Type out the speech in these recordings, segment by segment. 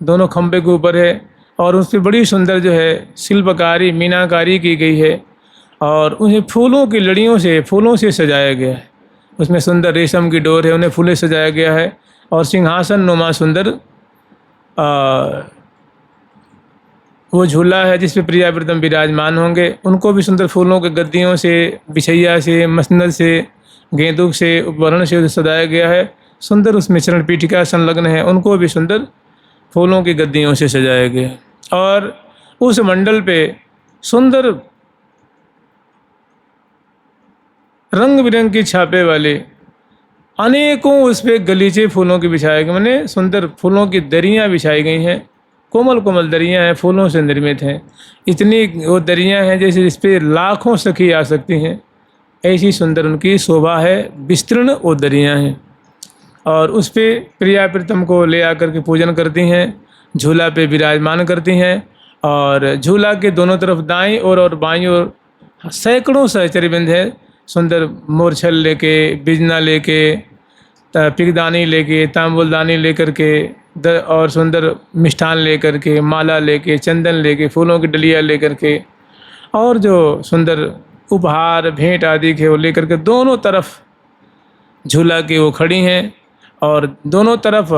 दोनों खंभे के ऊपर है और उस पर बड़ी सुंदर जो है शिल्पकारी मीनाकारी की गई है और उन्हें फूलों की लड़ियों से फूलों से सजाया गया है। उसमें सुंदर रेशम की डोर है, उन्हें फूले सजाया गया है और सिंहासन नुमा सुंदर वो झूला है जिस पे प्रिया प्रीतम विराजमान होंगे। उनको भी सुंदर फूलों के गद्दियों से, बिछैया से, मसनद से, गेंदुक से, उपवरण से सजाया गया है। सुंदर उसमें चरण पीठिका संलग्न है, उनको भी सुंदर फूलों की गद्दियों से सजाया गया है। और उस मंडल पे सुंदर रंग बिरंग की छापे वाले अनेकों उस पर गलीचे फूलों की बिछाए गए, मैंने सुंदर फूलों की दरियाँ बिछाई गई हैं। कोमल कोमल दरियाँ हैं, फूलों से निर्मित हैं। इतनी वो दरियाँ हैं जैसे इस पर लाखों सखी आ सकती हैं, ऐसी सुंदर उनकी शोभा है। विस्तीर्ण वो दरियाँ हैं और उस पर प्रिया प्रीतम को ले आकर के पूजन करती हैं, झूला पे विराजमान करती हैं। और झूला के दोनों तरफ दाईं ओर और बाईं ओर सैकड़ों सहचरीवृंद है, सुंदर मोरछल लेके, बिजना लेके, पिगदानी लेके, तांबुलदानी लेकर के और सुंदर मिष्ठान लेकर के, माला लेके, चंदन लेके, फूलों की डलिया लेकर के और जो सुंदर उपहार भेंट आदि के वो लेकर के दोनों तरफ झूला के वो खड़ी हैं। और दोनों तरफ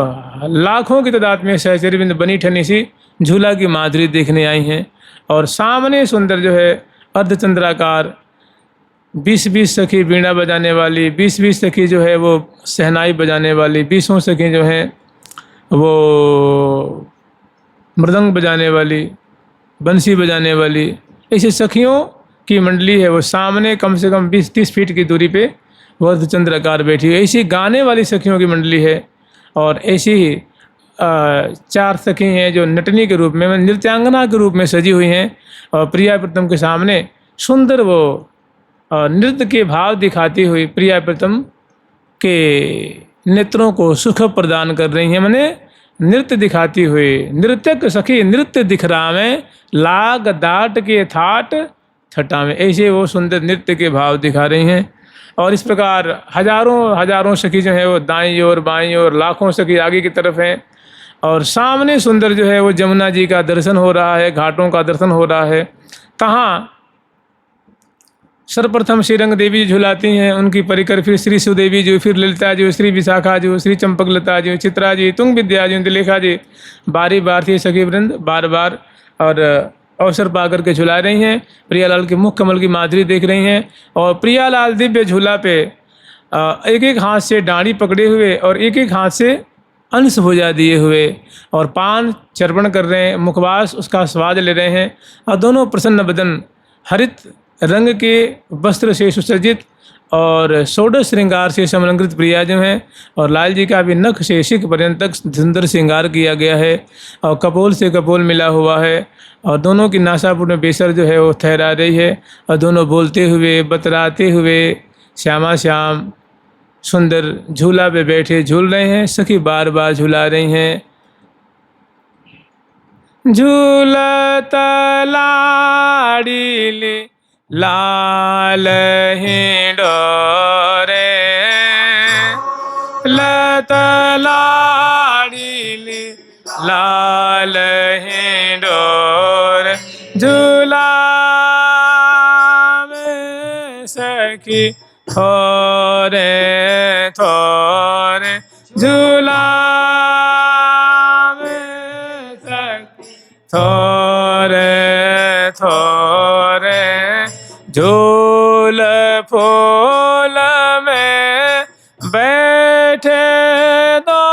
लाखों की तादाद में सहचरीवृंद बनी ठनी सी झूला की माधुरी देखने आई हैं। और सामने सुंदर जो है अर्धचंद्राकार 20-20 सखी बीड़ा बजाने वाली, 20-20 सखी जो है वो शहनाई बजाने वाली, 20 सखी जो हैं वो मृदंग बजाने वाली, बंसी बजाने वाली, ऐसी सखियों की मंडली है। वो सामने कम से कम 20-30 फीट की दूरी पे वो अर्धचंद्राकार बैठी है। ऐसी गाने वाली सखियों की मंडली है। और ऐसी ही 4 सखी हैं जो नटनी के रूप में, नृत्यांगना के रूप में सजी हुई हैं और प्रिया प्रीतम के सामने सुंदर वो नृत्य के भाव दिखाती हुई प्रिया प्रीतम के नेत्रों को सुख प्रदान कर रही हैं। मैंने नृत्य दिखाती हुई, नृत्यक सखी नृत्य दिखरा में, लाग दाट के थाट छटा में, ऐसे वो सुंदर नृत्य के भाव दिखा रही हैं। और इस प्रकार हजारों सखी जो है वो दाईं ओर बाईं ओर, लाखों सखी आगे की तरफ हैं। और सामने सुंदर जो है वो जमुना जी का दर्शन हो रहा है, घाटों का दर्शन हो रहा है। कहाँ सर्वप्रथम श्रीरंग देवी जी झुलाती हैं, उनकी परिकर फिर श्री सुदेवी जी, फिर ललिता जी, श्री विशाखा जी, श्री चंपकलता जी, चित्रा जी, तुंग विद्या जी, दिलेखा जी, बारी बार थी सखी वृंद बार बार और अवसर पा करके झुला रही हैं। प्रियालाल के मुख कमल की माधुरी देख रही हैं। और प्रियालाल दिव्य झूला पे एक एक हाथ से डांडी पकड़े हुए और एक एक हाथ से अंश भुजा दिए हुए और पान चर्पण कर रहे हैं, मुखवास उसका स्वाद ले रहे हैं। और दोनों प्रसन्न बदन हरित रंग के वस्त्र से सुसज्जित और षोडश श्रृंगार से समलंकृत प्रिया जो हैं। और लाल जी का भी नख से शिख पर्यंत तक सुंदर श्रृंगार किया गया है और कपोल से कपोल मिला हुआ है। और दोनों की नासापुर में बेसर जो है वो ठहरा रही है और दोनों बोलते हुए बतराते हुए श्यामा श्याम सुंदर झूला पे बैठे झूल रहे हैं। सखी बार बार झूला रही हैं। झूलत लाड़ीली लाल हिंडोरे, लत लाड़ीली लाल हिंडोरे, झूला में सखी थोरे थोरे, झूला में सखी थोरे थोरे, झूल फूल में बैठे दो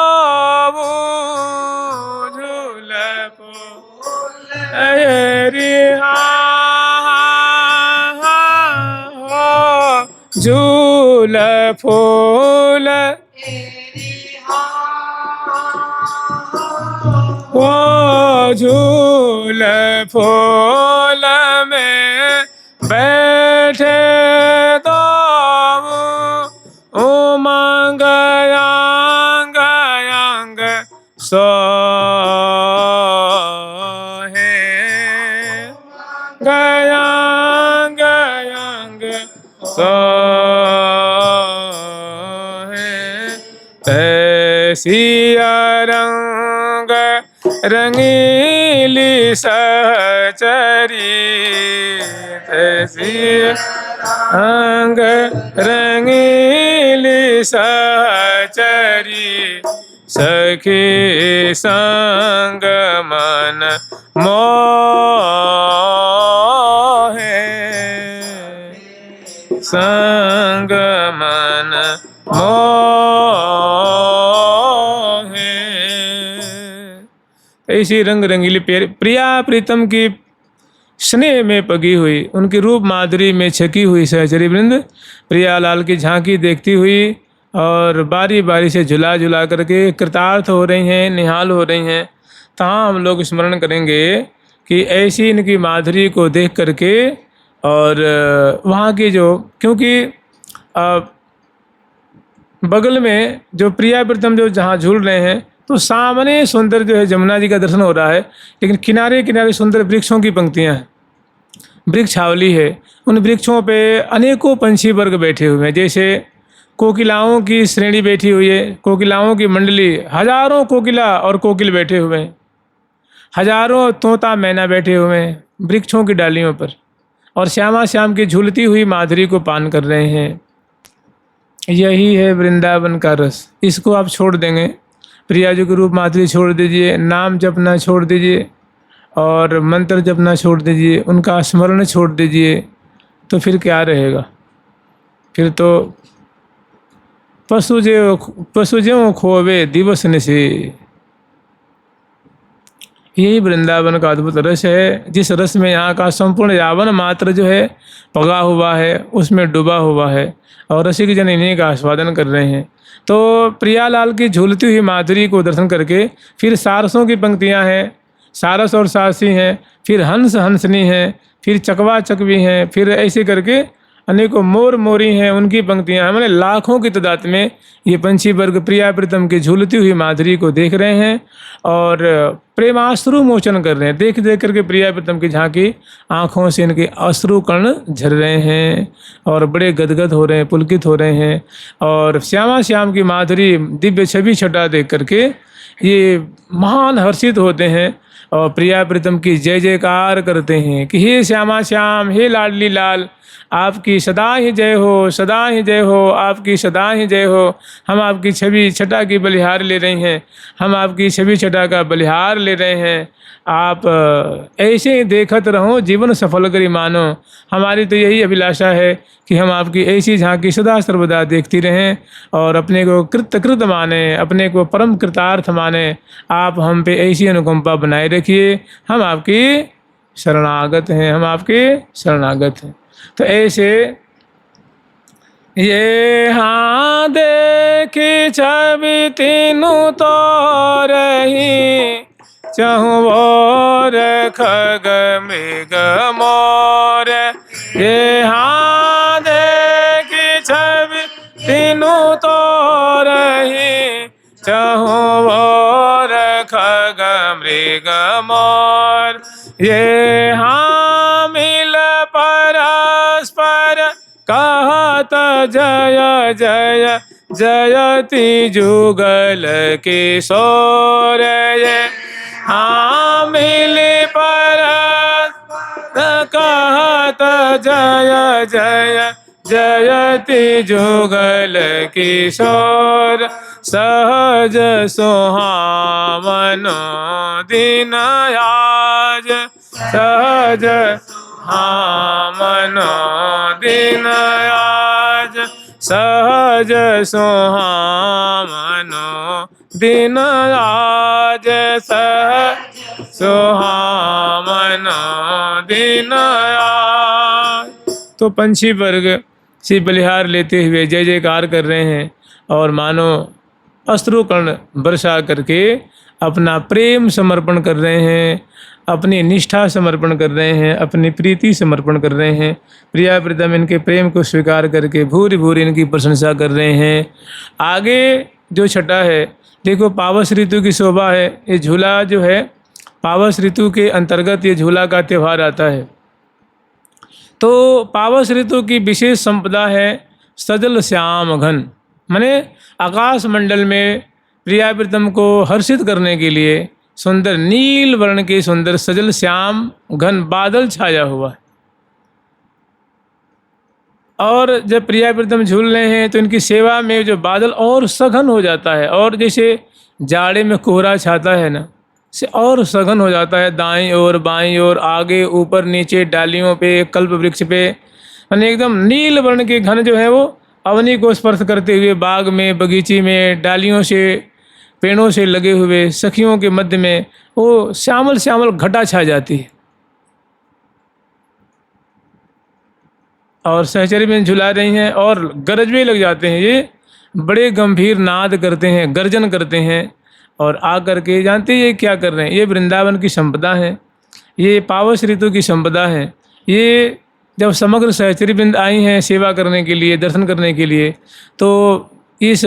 झूल फूल झूल फूल वो झूल फूल में बैठे दो उमंग अंग अंग सोहे, गयांग अंग सोहे, तैसिया रंग रंगीली सहचरी तैसी अंग रंगीली सहचरी सखी संग मन मोहे संग मन मोहे। ऐसी रंग रंगीली प्रिया प्रीतम की स्नेह में पगी हुई, उनकी रूप माधुरी में छकी हुई सहचरी वृंद प्रियालाल की झांकी देखती हुई और बारी बारी से झुला झुला करके कृतार्थ हो रही हैं, निहाल हो रही हैं। तहाँ हम लोग स्मरण करेंगे कि ऐसी इनकी माधुरी को देख करके और वहाँ की जो, क्योंकि बगल में जो प्रिया प्रीतम जो जहाँ झूल रहे हैं तो सामने सुंदर जो है जमुना जी का दर्शन हो रहा है, लेकिन किनारे किनारे सुंदर वृक्षों की पंक्तियाँ हैं, वृक्षावली है। उन वृक्षों पे अनेकों पंछी वर्ग बैठे हुए हैं, जैसे कोकिलाओं की श्रेणी बैठी हुई है, कोकिलाओं की मंडली, हजारों कोकिला और कोकिल बैठे हुए हैं, हजारों तोता मैना बैठे हुए हैं वृक्षों की डालियों पर और श्यामा श्याम की झूलती हुई माधुरी को पान कर रहे हैं। यही है वृंदावन का रस। इसको आप छोड़ देंगे, प्रिया जी के रूप माधुरी छोड़ दीजिए, नाम जपना छोड़ दीजिए और मंत्र जपना छोड़ दीजिए, उनका स्मरण छोड़ दीजिए, तो फिर क्या रहेगा? फिर तो पशु ज्यों खोवे दिवस निशि। यही वृंदावन का अद्भुत रस है, जिस रस में यहाँ का संपूर्ण यावन मात्र जो है पगा हुआ है, उसमें डूबा हुआ है और रसिक जन इन्हीं का आस्वादन कर रहे हैं। तो प्रियालाल की झूलती हुई माधुरी को दर्शन करके फिर सारसों की पंक्तियाँ हैं, सारस और सारसी हैं, फिर हंस हंसनी हैं, फिर चकवा चकवी हैं, फिर ऐसे करके अनेकों मोर मोरी हैं, उनकी पंक्तियाँ हैं। मैंने लाखों की तादाद में ये पंछी वर्ग प्रिया प्रीतम की झूलती हुई माधुरी को देख रहे हैं और प्रेमाश्रु मोचन कर रहे हैं। देख देख करके प्रिया प्रीतम की झांकी आँखों से इनके अश्रु कण झर रहे हैं और बड़े गदगद हो रहे हैं, पुलकित हो रहे हैं। और श्यामा श्याम की माधुरी दिव्य छवि छटा देख करके ये महान हर्षित होते हैं और प्रिया प्रीतम की जय जयकार करते हैं कि हे श्यामा श्याम, हे लाडली लाल, आपकी सदा ही जय हो, सदा ही जय हो, आपकी सदा ही जय हो। हम आपकी छवि छटा की बलिहार ले रहे हैं, हम आपकी छवि छटा का बलिहार ले रहे हैं। आप ऐसे ही देखत रहो, जीवन सफल करी मानो। हमारी तो यही अभिलाषा है कि हम आपकी ऐसी झांकी सदा सर्वदा देखती रहें और अपने को कृत माने, अपने को परम कृतार्थ माने। आप हम पे ऐसी अनुकंपा बनाए रखिए। हम आपकी शरणागत हैं, हम आपके शरणागत हैं। तो ऐसे ये हाँ देखी छवि तीनों तो रही, चहुओर खग मृग मोर। ये हाँ देखी छवि तीनों तो रही, चहुओर खग मृग मोर। ये हाँ मिल परस्पर कहत जय जय, जयति जुगल किशोर। ये हाँ मिल परस्पर कहत जय जय, जयति जुगल किशोर। सहज सुहावनो दिन आज, सहज सुहावनो दिन आज, सहज सुहावनो दिन आज, सहज सुहावनो दिन आज। तो पंछी वर्ग से बलिहार लेते हुए जय जयकार कर रहे हैं और मानो अश्रुकण वर्षा करके अपना प्रेम समर्पण कर रहे हैं, अपनी निष्ठा समर्पण कर रहे हैं, अपनी प्रीति समर्पण कर रहे हैं। प्रिया प्रीतम इनके प्रेम को स्वीकार करके भूरि भूरि इनकी प्रशंसा कर रहे हैं। आगे जो छठा है, देखो पावस ऋतु की शोभा है। ये झूला जो है पावस ऋतु के अंतर्गत ये झूला का त्यौहार आता है। तो पावस ऋतु की विशेष संपदा है सजल श्याम घन, माने आकाश मंडल में प्रिया प्रीतम को हर्षित करने के लिए सुंदर नील वर्ण के सुंदर सजल श्याम घन बादल छाया हुआ है। और जब प्रिया प्रीतम झूल रहे हैं तो इनकी सेवा में जो बादल और सघन हो जाता है, और जैसे जाड़े में कोहरा छाता है ना, से और सघन हो जाता है। दाईं ओर बाईं ओर आगे ऊपर नीचे डालियों पे कल्प वृक्ष पे, यानी एकदम नील वर्ण के घन जो है वो अवनी को स्पर्श करते हुए बाग में बगीचे में डालियों से पेड़ों से लगे हुए सखियों के मध्य में वो श्यामल श्यामल घटा छा जाती है। और सहचरी में झुला रही हैं और गरजवे लग जाते हैं। ये बड़े गंभीर नाद करते हैं, गर्जन करते हैं, और आ करके जानते ये क्या कर रहे हैं। ये वृंदावन की संपदा है, ये पावस ऋतु की संपदा है। ये जब समग्र सहचरी वृंद आई हैं सेवा करने के लिए, दर्शन करने के लिए, तो इस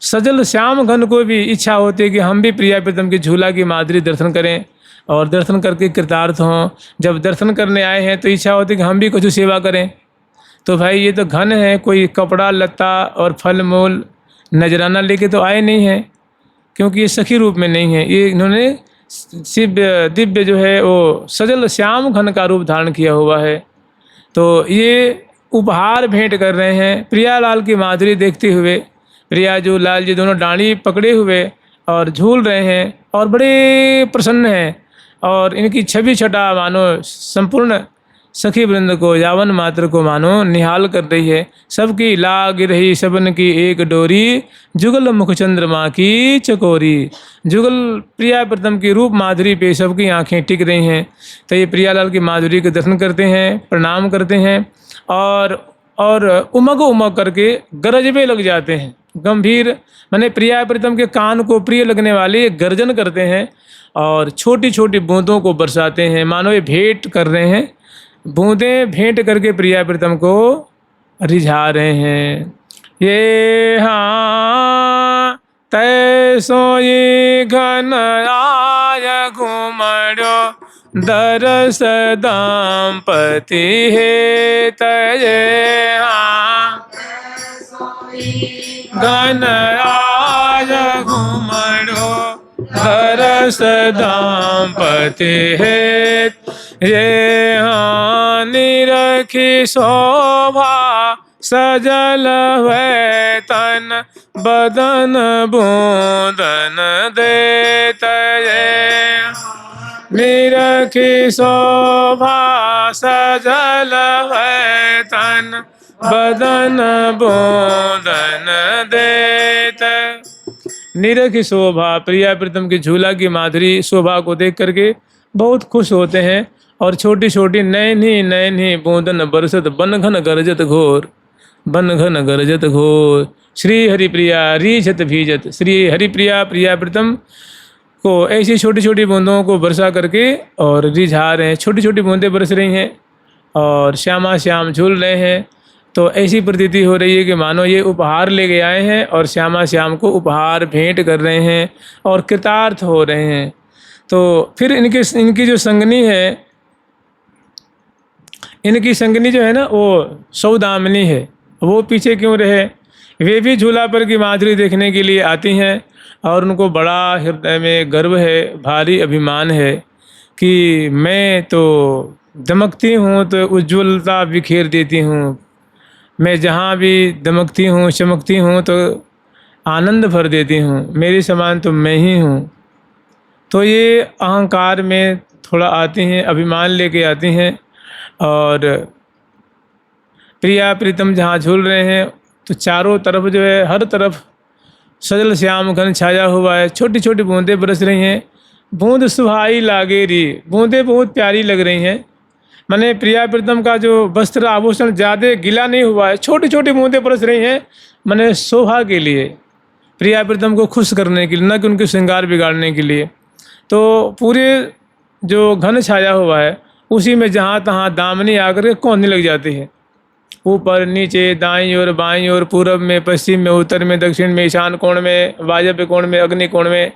सजल श्याम घन को भी इच्छा होती है कि हम भी प्रिया प्रीतम की झूला की माधुरी दर्शन करें और दर्शन करके कृतार्थ हों। जब दर्शन करने आए हैं तो इच्छा होती है कि हम भी कुछ सेवा करें। तो भाई ये तो घन है, कोई कपड़ा लत्ता और फल मूल नजराना लेके तो आए नहीं हैं, क्योंकि ये सखी रूप में नहीं है। ये इन्होंने दिव्य जो है वो सजल श्याम घन का रूप धारण किया हुआ है। तो ये उपहार भेंट कर रहे हैं प्रियालाल की माधुरी देखते हुए। प्रिया जो लाल जी दोनों डांडी पकड़े हुए और झूल रहे हैं और बड़े प्रसन्न हैं, और इनकी छवि छटा मानो संपूर्ण सखी वृंद को, यावन मात्र को मानो निहाल कर रही है। सबकी लाग रही सबन की एक डोरी, जुगल मुख चंद्रमा की चकोरी। जुगल प्रिया प्रीतम की रूप माधुरी पे सबकी आंखें टिक रही हैं। तो ये प्रियालाल की माधुरी के दर्शन करते हैं, प्रणाम करते हैं, और उमग उमग करके गरजवे लग जाते हैं। गंभीर माने प्रिया प्रीतम के कान को प्रिय लगने वाले गर्जन करते हैं और छोटी छोटी बूंदों को बरसाते हैं, मानो ये भेंट कर रहे हैं। बूंदें भेंट करके प्रिया प्रीतम को रिझा रहे हैं। ये हाँ तैसो ये घन आय घुमड़ो दरस दाम्पति है तये। हाँ घन आय घुमड़ो दरस दाम्पति है। ये हाँ निरखी शोभा सजल है तन बदन बूंदन देत। ये निरखी शोभा सजल है तन बदन बूंदन देत। निरखी शोभा प्रिया प्रीतम की झूला की माधुरी शोभा को देख करके बहुत खुश होते हैं, और छोटी छोटी नैनी नैनी बूंदन बरसत बन घन गरजत घोर, बन घन गरजत घोर। श्री हरिप्रिया रीझत भीजत। श्री हरिप्रिया प्रिया प्रीतम को ऐसी छोटी छोटी बूंदों को बरसा करके और रिझा रहे हैं। छोटी छोटी बूंदें बरस रही हैं और श्यामा श्याम झूल रहे हैं। तो ऐसी प्रतीति हो रही है कि मानो ये उपहार लेके आए हैं और श्यामा श्याम को उपहार भेंट कर रहे हैं और कृतार्थ हो रहे हैं। तो फिर इनकी जो संगनी है, इनकी संगनी जो है ना वो सौदामिनी है, वो पीछे क्यों रहे। वे भी झूला पर की माधुरी देखने के लिए आती हैं और उनको बड़ा हृदय में गर्व है, भारी अभिमान है कि मैं तो दमकती हूँ तो उज्ज्वलता बिखेर देती हूँ, मैं जहाँ भी दमकती हूँ चमकती हूँ तो आनंद भर देती हूँ, मेरे समान तो मैं ही हूँ। तो ये अहंकार में थोड़ा आती हैं, अभिमान लेके आती हैं। और प्रिया प्रीतम जहाँ झूल रहे हैं तो चारों तरफ जो है हर तरफ सजल श्याम घन छाया हुआ है। छोटी छोटी बूंदें बरस रही हैं। बूंद सुहाई लागेरी, बूंदें बहुत प्यारी लग रही हैं। माने प्रिया प्रीतम का जो वस्त्र आभूषण ज़्यादा गीला नहीं हुआ है, छोटी छोटी बूंदें बरस रही हैं, माने शोभा के लिए, प्रिया प्रीतम को खुश करने के लिए, न कि उनके श्रृंगार बिगाड़ने के लिए। तो पूरे जो घन छाया हुआ है उसी में जहाँ तहाँ दामनी आकर के कौंधने लग जाती है। ऊपर नीचे दाईं ओर बाईं ओर, पूरब में पश्चिम में उत्तर में दक्षिण में ईशान कोण में वायव्य कोण में अग्नि कोण में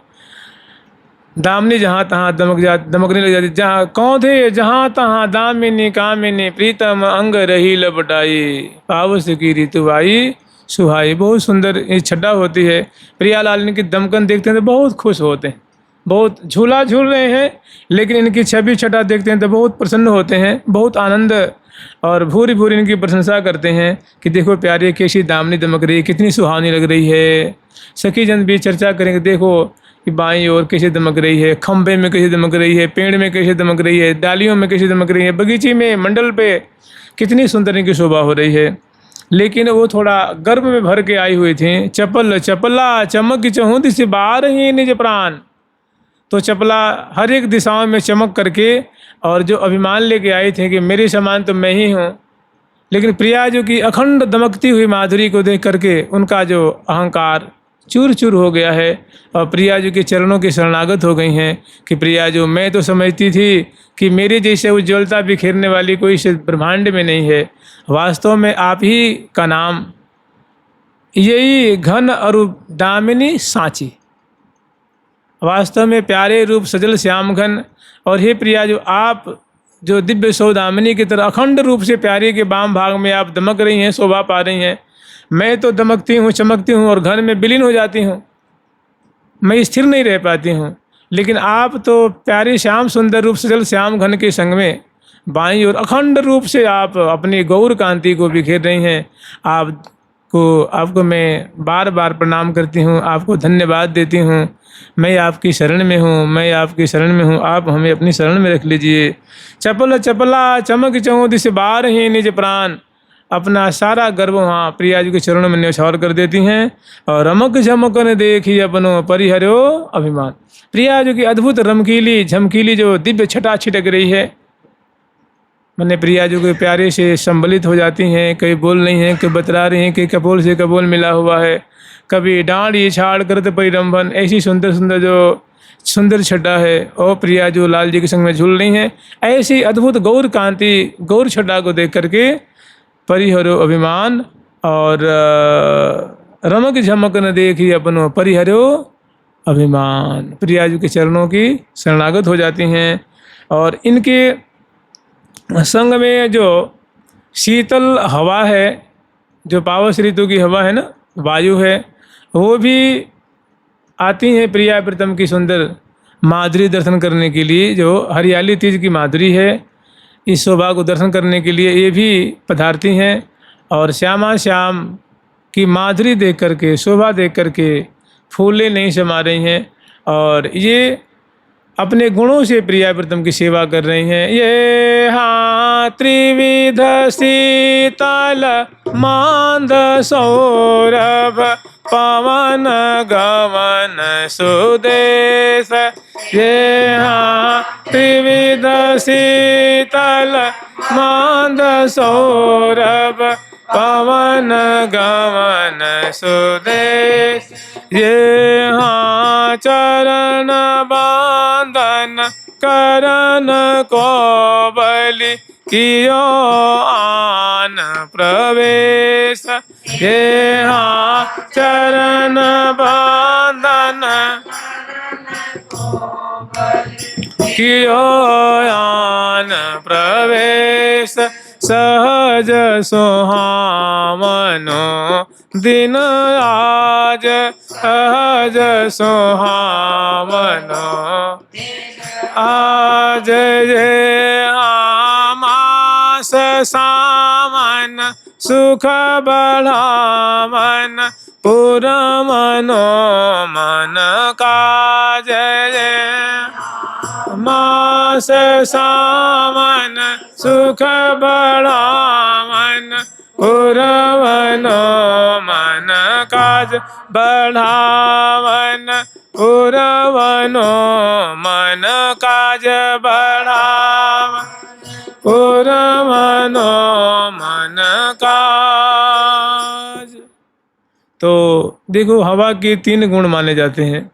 दामनी जहाँ तहाँ दमकने लग जाती। जहाँ कौंधे जहाँ तहाँ दामिनी कामिनी प्रीतम अंग रही लपटाई, पावस की ऋतु आई सुहाई। बहुत सुंदर ये छड्डा होती है। प्रियालाल इनकी दमकन देखते हैं तो बहुत खुश होते हैं, बहुत झूला झूल रहे हैं, लेकिन इनकी छवि छटा देखते हैं तो बहुत प्रसन्न होते हैं, बहुत आनंद और भूरी भूरी इनकी प्रशंसा करते हैं कि देखो प्यारे कैसी दामनी दमक रही है, कितनी सुहावनी लग रही है। सखी जन भी चर्चा करेंगे, देखो कि बाईं ओर कैसे दमक रही है, खंभे में कैसे दमक रही है, पेड़ में कैसे दमक रही है, डालियों में कैसे दमक रही है, बगीचे में, मंडल पे कितनी सुंदर इनकी शोभा हो रही है। लेकिन वो थोड़ा गर्भ में भर के आई हुई थी। चपल चपला चमक चहुँ दिस बार ही निज प्राण। तो चपला हर एक दिशाओं में चमक करके और जो अभिमान लेके आई थे कि मेरे समान तो मैं ही हूँ, लेकिन प्रिया जो की अखंड दमकती हुई माधुरी को देख करके उनका जो अहंकार चूर चूर हो गया है और प्रिया जो के चरणों की शरणागत हो गई हैं कि प्रिया जो मैं तो समझती थी कि मेरे जैसे उज्ज्वलता बिखेरने वाली कोई इस ब्रह्मांड में नहीं है, वास्तव में आप ही का नाम यही घन अरूप दामिनी सांची, वास्तव में प्यारे रूप सजल श्याम घन। और हे प्रिया जो आप जो दिव्य सौदामिनी की तरह अखंड रूप से प्यारे के वाम भाग में आप दमक रही हैं, शोभा पा रही हैं। मैं तो दमकती हूँ, चमकती हूँ और घर में विलीन हो जाती हूँ, मैं स्थिर नहीं रह पाती हूँ। लेकिन आप तो प्यारे श्याम सुंदर रूप सजल श्याम घन के संग में बाईं और अखंड रूप से आप अपनी गौर कांति को बिखेर रही हैं। आपको मैं बार बार प्रणाम करती हूँ, आपको धन्यवाद देती हूँ। मैं आपकी शरण में हूँ, मैं आपकी शरण में हूँ, आप हमें अपनी शरण में रख लीजिए। चपल चपला चमक चहुँ दिस बार ही निज प्राण। अपना सारा गर्व वहाँ प्रिया जी के चरणों में न्यौछावर कर देती हैं और रमक झमकन देखी अपनो परिहरो अभिमान। प्रिया जी की अद्भुत रमकीली झमकीली जो दिव्य छटा छिटक रही है, मैंने प्रिया जी के प्यारे से संबलित हो जाती हैं। कहीं बोल रही हैं, कहीं बतरा रही हैं, कि कपोल से कपोल मिला हुआ है, कभी डांड ये छाड़ करत परिरंभन। ऐसी सुंदर सुंदर जो सुंदर छटा है और प्रिया जो लाल जी के संग में झूल रही हैं, ऐसी अद्भुत गौर कांति गौर छटा को देख करके परिहरो अभिमान और रमक झमक न देखी अपनो परिहरो अभिमान। प्रिया जी के चरणों की शरणागत हो जाती हैं और इनके संग में जो शीतल हवा है, जो पावस ऋतु की हवा है ना, वायु है, वो भी आती हैं प्रिया प्रीतम की सुंदर माधुरी दर्शन करने के लिए। जो हरियाली तीज की माधुरी है, इस शोभा को दर्शन करने के लिए ये भी पधारती हैं और श्यामा श्याम की माधुरी देख करके, शोभा देख करके फूले नहीं समा रही हैं और ये अपने गुणों से प्रिया प्रीतम की सेवा कर रही हैं। ये हाँ त्रिविध शीतल मांद सौरभ पवन गवन सुदेश। ये हाँ त्रिविध शीतल मांद सौरभ पवन गवन सुदेश। ये हाँ चरण बांधन करन को बलि कियो आन प्रवेश। ये हाँ चरण बांधन कियो आन प्रवेश। सहज सुहावनो दिन आज, सहज सुहावनो आज। ये मास सावन सुख बढ़ावन पुरमनो मन काज। मास सावन सुख बढ़ावन पुरवनो मन काज। बढ़ावन पुरवनो मन काज, बढ़ावन पुरवनो मन काज। तो देखो हवा के 3 गुण माने जाते हैं।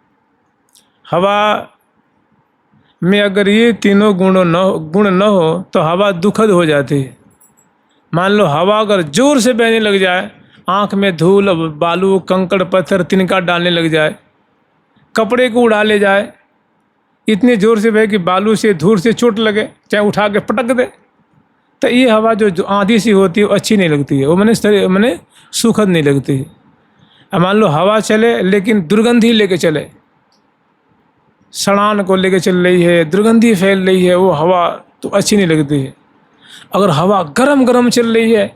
हवा में अगर ये तीनों गुण न हो तो हवा दुखद हो जाती है। मान लो हवा अगर जोर से बहने लग जाए, आँख में धूल बालू कंकड़ पत्थर तिनका डालने लग जाए, कपड़े को उड़ा ले जाए, इतनी जोर से बहे कि बालू से धूल से चोट लगे, चाहे उठा के पटक दे, तो ये हवा जो आंधी सी होती है वो अच्छी नहीं लगती है, वो मैंने सुखद नहीं लगती है। अब मान लो हवा चले लेकिन दुर्गंधी लेके चले, सड़ान को लेके चल रही है, दुर्गंधी फैल रही है, वो हवा तो अच्छी नहीं लगती है। अगर हवा गरम गरम चल रही है,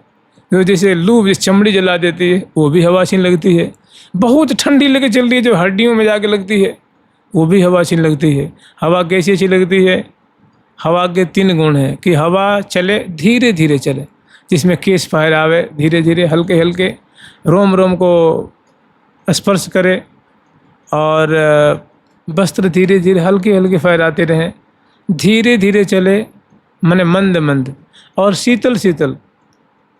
जो जैसे लू जिस चमड़ी जला देती है, वो भी हवा अच्छी लगती है। बहुत ठंडी लेके चल रही है, जो हड्डियों में जाके लगती है, वो भी हवा अच्छी लगती है। हवा कैसी अच्छी लगती है? हवा के 3 गुण हैं कि हवा चले, धीरे धीरे चले, जिसमें केस फायर आवे, धीरे धीरे हल्के हल्के रोम रोम को स्पर्श करे, और वस्त्र धीरे धीरे हल्के हल्के फहराते रहें, धीरे धीरे चले, माने मंद मंद, और शीतल शीतल,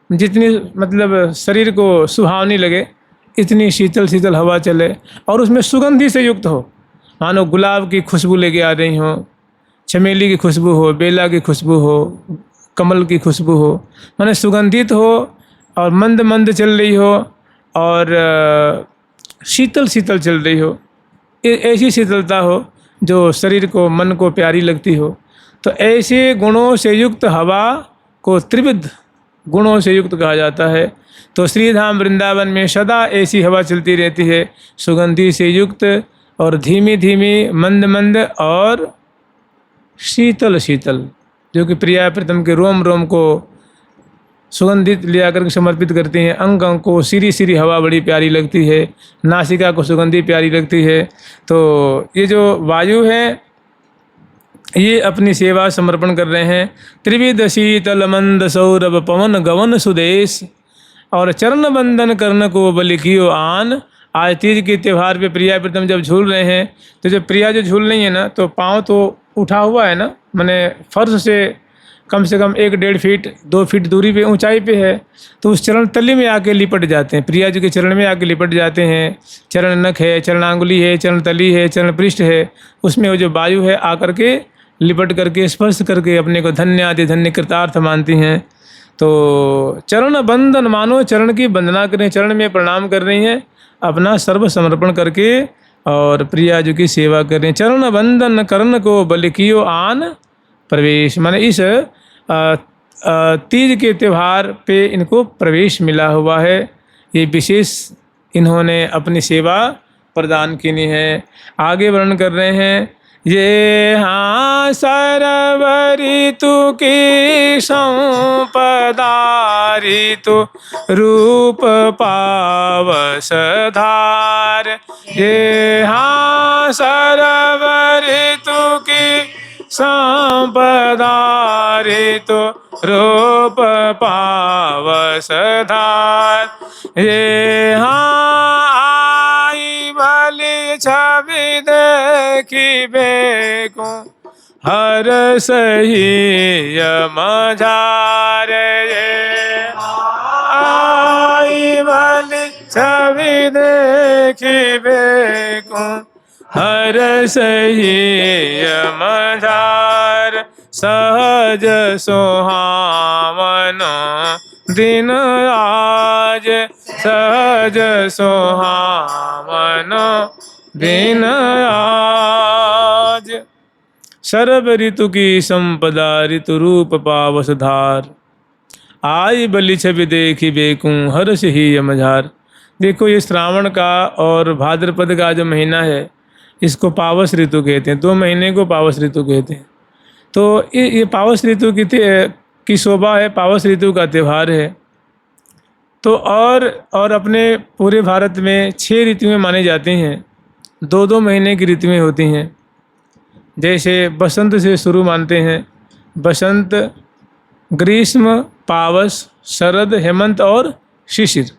जितनी मतलब शरीर को सुहावनी लगे इतनी शीतल शीतल हवा चले, और उसमें सुगंधी से युक्त हो। मानो गुलाब की खुशबू लेके आ रही हो, चमेली की खुशबू हो, बेला की खुशबू हो, कमल की खुशबू हो, माने सुगंधित हो, और मंद मंद चल रही हो, और शीतल शीतल चल रही हो। ऐसी शीतलता हो जो शरीर को, मन को प्यारी लगती हो। तो ऐसे गुणों से युक्त हवा को त्रिविध गुणों से युक्त कहा जाता है। तो श्रीधाम वृंदावन में सदा ऐसी हवा चलती रहती है, सुगंधी से युक्त, और धीमी धीमी, मंद मंद, और शीतल शीतल, जो कि प्रिया प्रीतम के रोम रोम को सुगंधित लिया करके समर्पित करती हैं। अंग अंग को सीरी सीरी हवा बड़ी प्यारी लगती है, नासिका को सुगंधी प्यारी लगती है। तो ये जो वायु है, ये अपनी सेवा समर्पण कर रहे हैं। त्रिविध शीतल मंद सौरभ पवन गवन सुदेश, और चरण बंदन कर्ण को बलि कियो आन। आज तीज के त्यौहार पे प्रिया प्रीतम जब झूल रहे हैं, तो जब प्रिया जो झूल रही है ना, तो पाँव तो उठा हुआ है ना, माने फर्श से कम 1-1.5 फीट 2 फीट दूरी पे, ऊंचाई पे है, तो उस चरण तली में आके लिपट जाते हैं, प्रिया जी के चरण में आके लिपट जाते हैं। चरण नख है, चरणांगुली है, चरण तली है, चरण पृष्ठ है, उसमें वो जो वायु है आकर के लिपट करके, स्पर्श करके अपने को धन्य आदि धन्य कृतार्थ मानती हैं। तो चरण बंदन, मानो चरण की वंदना करें, चरण में प्रणाम कर रही हैं, अपना सर्व समर्पण करके, और प्रिया जी की सेवा कर रही हैं। चरण बंदन कर्ण को बलि कियो आन प्रवेश, माने इस तीज के त्यौहार पे इनको प्रवेश मिला हुआ है। ये विशेष इन्होंने अपनी सेवा प्रदान की है। आगे वर्णन कर रहे हैं, ये हाँ सरव ऋतु की संपदा, ऋतु रूप पावस धार। ये हाँ सरव ऋतु की संपदा, ऋतु रूप पावस धार। ये हाँ आई भली छवि देखिबे को, हर सही मझार। ये आई भली छवि देखिबे को, हर सही मझार। सहज सुहावन दिन आज, सहज सुहावन दिन आज। सर्व ऋतु की संपदा, ऋतु रूप पावस धार। आई बलि छवि देखी बेकूं, हर्ष ही यमझार। देखो, ये श्रावण का और भाद्रपद का जो महीना है, इसको पावस ऋतु कहते हैं। 2 महीने को पावस ऋतु कहते हैं। तो ये पावस ऋतु की शोभा है, पावस ऋतु का त्यौहार है। तो और अपने पूरे भारत में 6 ऋतुएं मानी जाती हैं, 2-2 महीने की ऋतुएं होती हैं। जैसे बसंत से शुरू मानते हैं, बसंत, ग्रीष्म, पावस, शरद, हेमंत और शिशिर।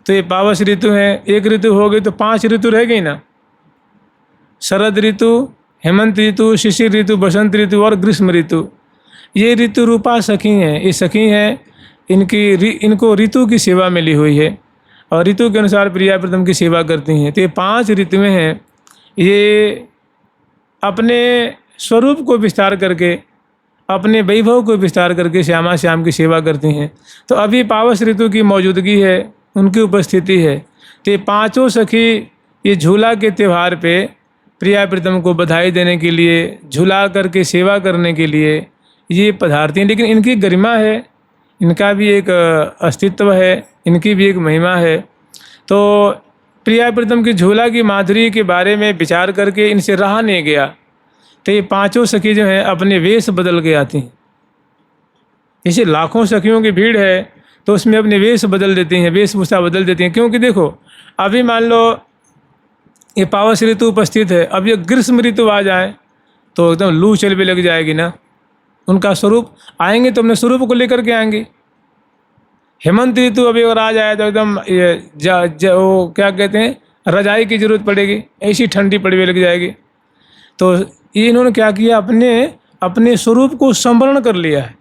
तो ये पावस ऋतु है। एक ऋतु हो गई तो 5 ऋतु रह गई ना, शरद ऋतु, हेमंत ऋतु, शिशिर ऋतु, बसंत ऋतु और ग्रीष्म ऋतु। ये ऋतु रूपा सखी हैं, ये सखी हैं, इनको ऋतु की सेवा मिली हुई है, और ऋतु के अनुसार प्रिया प्रीतम की सेवा करती हैं। तो ये 5 ऋतुएं हैं, ये अपने स्वरूप को विस्तार करके, अपने वैभव को विस्तार करके श्यामा श्याम की सेवा करती हैं। तो अभी पावस ऋतु की मौजूदगी है, उनकी उपस्थिति है। तो ये 5 सखी ये झूला के त्यौहार पे प्रिया प्रीतम को बधाई देने के लिए, झूला करके सेवा करने के लिए ये पधारती हैं। लेकिन इनकी गरिमा है, इनका भी एक अस्तित्व है, इनकी भी एक महिमा है। तो प्रिया प्रीतम की झूला की माधुरी के बारे में विचार करके इनसे रहा नहीं गया, तो ये पांचों सखी जो हैं अपने वेश बदल के आती हैं। जैसे लाखों सखियों की भीड़ है तो उसमें अपने वेश बदल देती हैं, वेशभूषा बदल देती हैं। क्योंकि देखो अभी मान लो ये पावस ऋतु उपस्थित है, अब ये ग्रीष्म ऋतु आ जाए तो एकदम लू चल भी लग जाएगी ना। उनका स्वरूप आएंगे तो अपने स्वरूप को लेकर के आएंगे। हेमंत ऋतु अभी अगर आ जाए तो एकदम ये वो क्या कहते हैं, रजाई की जरूरत पड़ेगी, ऐसी ठंडी पड़ने लग जाएगी। तो ये इन्होंने क्या किया, अपने स्वरूप को संवरण कर लिया है,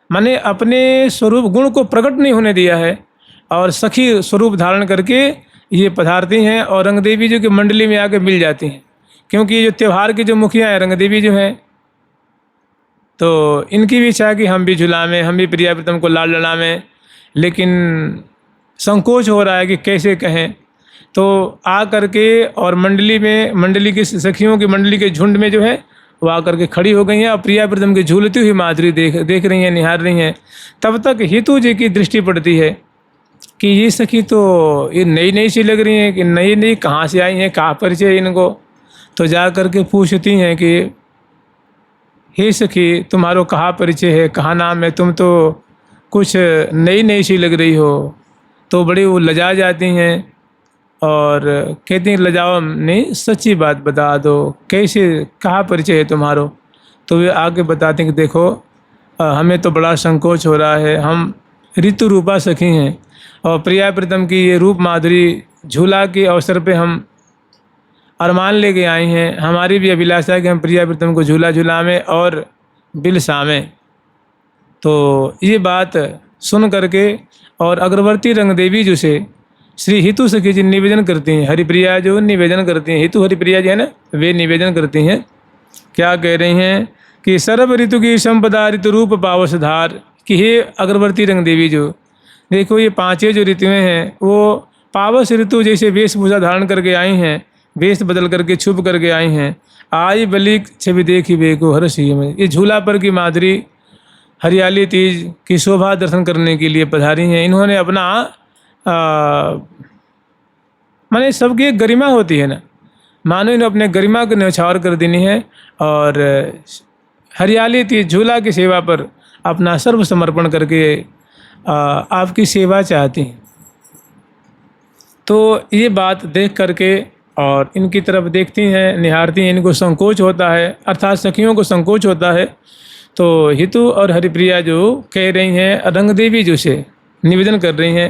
माने अपने स्वरूप गुण को प्रकट नहीं होने दिया है और सखी स्वरूप धारण करके ये पधारती हैं और रंग देवी जी की मंडली में आके मिल जाती हैं। क्योंकि ये जो त्यौहार की जो मुखिया है रंग देवी जो हैं, तो इनकी भी इच्छा है कि हम भी झुलावें, हम भी प्रिया प्रीतम को लाल लड़ावें, लेकिन संकोच हो रहा है कि कैसे कहें। तो आ करके और मंडली की सखियों की मंडली के झुंड में जो है वो आकर के खड़ी हो गई हैं और प्रिया प्रीतम की झूलती हुई माधुरी देख रही हैं, निहार रही हैं। तब तक हितू जी की दृष्टि पड़ती है कि ये सखी तो ये नई नई सी लग रही हैं, कि नई नई कहाँ से आई हैं, कहाँ परिचय है इनको। तो जा कर के पूछती हैं कि हे सखी तुम्हारो कहाँ परिचय है, कहाँ नाम है, तुम तो कुछ नई नई सी लग रही हो। तो बड़ी वो लजा जाती हैं और कहती हैं लजाओ नहीं, सच्ची बात बता दो, कैसे कहाँ परिचय है तुम्हारो। तो वे आगे बताते हैं कि देखो हमें तो बड़ा संकोच हो रहा है, हम ऋतु रूपा सखी हैं और प्रिया प्रीतम की ये रूप माधुरी झूला के अवसर पे हम अरमान लेके आए हैं। हमारी भी अभिलाषा है कि हम प्रिया प्रीतम को झूला झुलावें और बिलसावें। तो ये बात सुन करके और अग्रवर्ती रंग देवी जो से श्री हितु सखी जी निवेदन करती हैं, हरिप्रिया जो निवेदन करती हैं, हितु हरिप्रिया जो है ना, वे निवेदन करती हैं। क्या कह रही हैं कि सर्व ऋतु की संपदा ऋतु रूप पावस धार, कि हे अग्रवर्ती रंग देवी जो देखो ये पांचों जो ऋतुएँ हैं वो पावस ऋतु जैसे वेशभूषा धारण करके आई हैं, वेश बदल करके छुप करके आई हैं। आई बलि छवि देखी बेको हर सी में, ये झूला पर की माधुरी हरियाली तीज की शोभा दर्शन करने के लिए पधारी हैं। इन्होंने अपना माने सबकी एक गरिमा होती है ना, मानो इन्हें अपने गरिमा को न्यौछावर कर देनी है और हरियाली तीज झूला की सेवा पर अपना सर्व समर्पण करके आपकी सेवा चाहती हैं। तो ये बात देख करके और इनकी तरफ देखती हैं, निहारती हैं, इनको संकोच होता है, अर्थात सखियों को संकोच होता है। तो हितु और हरिप्रिया जो कह रही हैं रंग देवी जो से निवेदन कर रही हैं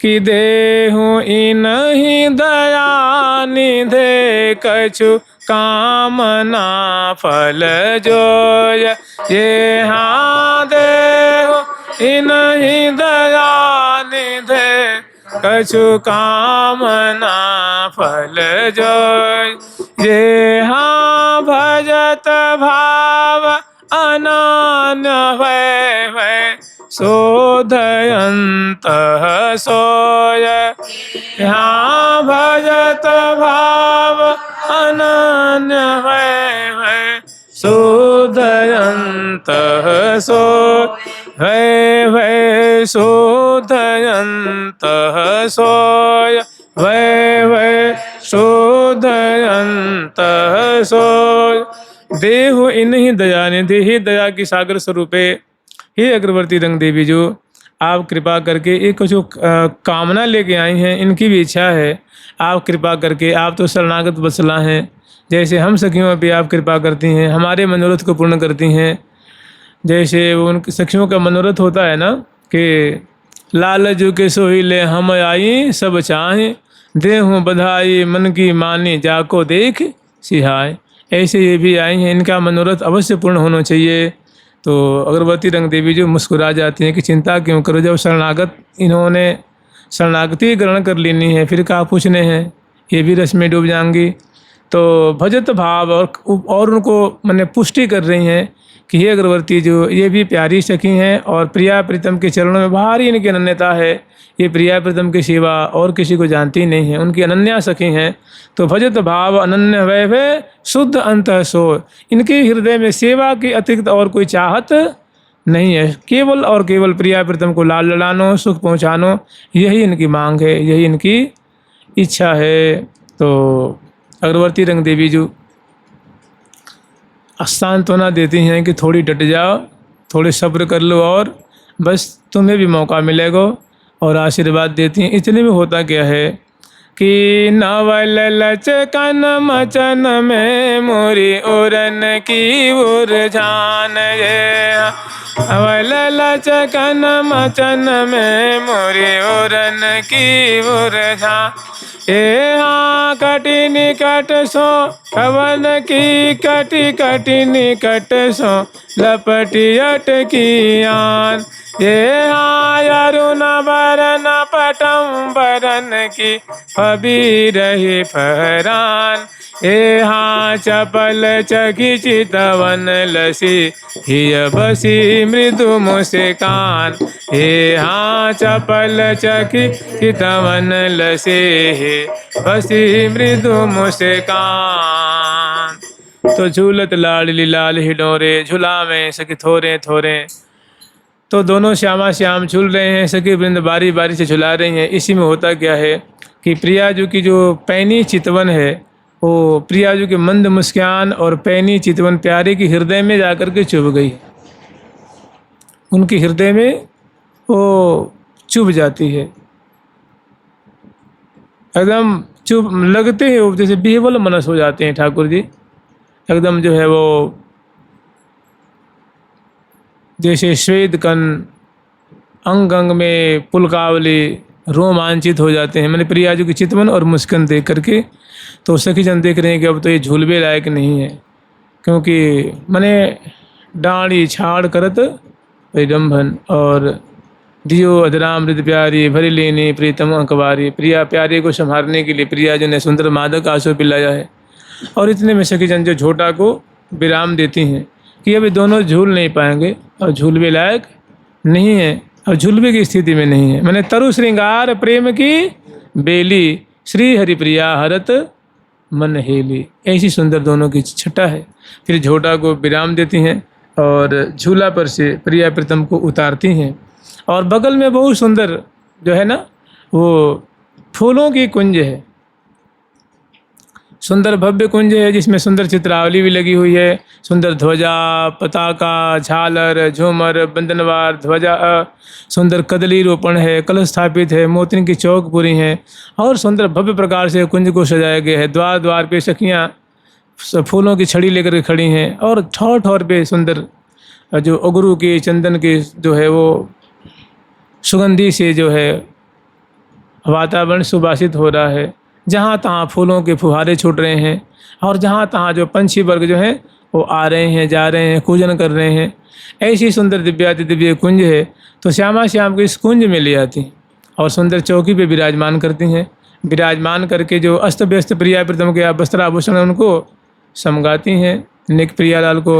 कि देहु इनहि दया निधे कछु कामना फल जोय, ये हाँ देहु इनहि दया निधे कछु कामना फल जोय, ये हाँ भजत भाव अनन्य है शोधयंत सोय, यहाँ भजत भाव अनन्य है शोधयंत सोय, वै शोधयंत सोय, वै शोधयंत सोय। देहु इन्हीं दया निधि, ही दया की सागर स्वरूपे हे अग्रवर्ती रंग देवी जो आप कृपा करके एक जो कामना लेके आई हैं, इनकी भी इच्छा है, आप कृपा करके, आप तो शरणागत वत्सला हैं, जैसे हम सखियों पे आप कृपा करती हैं, हमारे मनोरथ को पूर्ण करती हैं। जैसे उन सखियों का मनोरथ होता है ना कि लाल जो के सोहिले हम आई सब चाहें, देहु बधाई मन की मानी जाको देख सिहाय, ऐसे ये भी आई हैं, इनका मनोरथ अवश्य पूर्ण होना चाहिए। तो अग्रवर्ती रंग देवी जो मुस्कुरा जाती हैं कि चिंता क्यों करो, जब शरणागत इन्होंने शरणागति ग्रहण कर लेनी है फिर क्या पूछने हैं, ये भी रस में डूब जाएंगी। तो भजत भाव और उनको मैंने पुष्टि कर रही हैं कि ये अग्रवर्ती जो ये भी प्यारी सखी हैं और प्रिया प्रीतम के चरणों में भारी इनकी अनन्यता है, ये प्रिया प्रीतम की सेवा और किसी को जानती नहीं है, उनकी अनन्या सखी हैं। तो भजत भाव अनन्य वै शुद्ध अंत सो, इनके हृदय में सेवा की अतिरिक्त और कोई चाहत नहीं है, केवल और केवल प्रिया प्रीतम को लाल लड़ानो, सुख पहुँचानो, यही इनकी मांग है, यही इनकी इच्छा है तो अग्रवर्ती रंग देवी जो सांत्वना देती हैं कि थोड़ी डट जाओ, थोड़े सब्र कर लो और बस तुम्हें भी मौका मिलेगा, और आशीर्वाद देती हैं। इतने में होता क्या है कि नवल लचकन मचन में मोरी उरन की उरझान ये, नवल लचकन मचन में मोरी उरन की उरझान ये, हाँ कटी निकट सो कवन की कटी कटी निकट सो लपटी अटकी आन ये, हाँ अरुण बरन पटम बरन की फबी रही फहरान ये, हाँ चपल चकी चितवन लसी हिय बसी मृदु मुस्कान हे, हाँ चपल चकी चितवन लसी बसी मृदु मुस्कान। तो झूलत लाडली लाल हिडोरे झूला में सखी थोरे थोरे। तो दोनों श्यामा श्याम झूल रहे हैं, सखी वृंद बारी बारी से झुला रही हैं। इसी में होता क्या है कि प्रियाजू की जो पैनी चितवन है वो प्रियाजू के मंद मुस्कान और पैनी चितवन प्यारे की हृदय में जाकर के चुभ गई, उनकी हृदय में वो चुभ जाती है, एकदम चुभ लगते हैं, वो जैसे बिहेवल मनस हो जाते हैं ठाकुर जी, एकदम जो है वो जैसे श्वेत कन अंग अंग में पुलकावली रोमांचित हो जाते हैं। मैंने प्रियाजू की चितवन और मुस्कान देख करके तो सखी जन देख रहे हैं कि अब तो ये झूलवे लायक नहीं है, क्योंकि मैंने डाणी छाड़ करत विडम्बन और दियो अधरामृत प्यारी भरी लेनी प्रीतम अखबारी। प्रिया प्यारे को संभालने के लिए प्रियाजू ने सुंदर मादक आंसू पिलाया है। और इतने में सखी जन जो झोटा को विराम देती हैं कि अभी दोनों झूल नहीं पाएंगे और झूलवे लायक नहीं है और झूलवे की स्थिति में नहीं है। मैंने तरु श्रृंगार प्रेम की बेली श्री हरिप्रिया हरत मन हेली, ऐसी सुंदर दोनों की छटा है। फिर झोटा को विराम देती हैं और झूला पर से प्रिया प्रीतम को उतारती हैं। और बगल में बहुत सुंदर जो है ना वो फूलों की कुंज है, सुंदर भव्य कुंज है जिसमें सुंदर चित्रावली भी लगी हुई है, सुंदर ध्वजा पताका झालर झूमर बंदनवार ध्वजा सुंदर कदली रोपण है, कलश स्थापित है, मोतिन की चौक पूरी हैं और सुंदर भव्य प्रकार से कुंज को सजाया गया है। द्वार द्वार पे सखियाँ फूलों की छड़ी लेकर खड़ी हैं और ठौर ठौर पे सुंदर जो अगरू के चंदन के जो है वो सुगंधी से जो है वातावरण सुबासित हो रहा है। जहाँ तहाँ फूलों के फुहारे छूट रहे हैं और जहाँ तहाँ जो पंछी वर्ग जो हैं वो आ रहे हैं जा रहे हैं कूजन कर रहे हैं। ऐसी सुंदर दिव्याति दिव्य कुंज है। तो श्यामा श्याम को इस कुंज में ले आती और सुंदर चौकी पे विराजमान करती हैं। विराजमान करके जो अस्त व्यस्त प्रिया प्रीतम के वस्त्र आभूषण उनको समगाती हैं। निक प्रियालाल को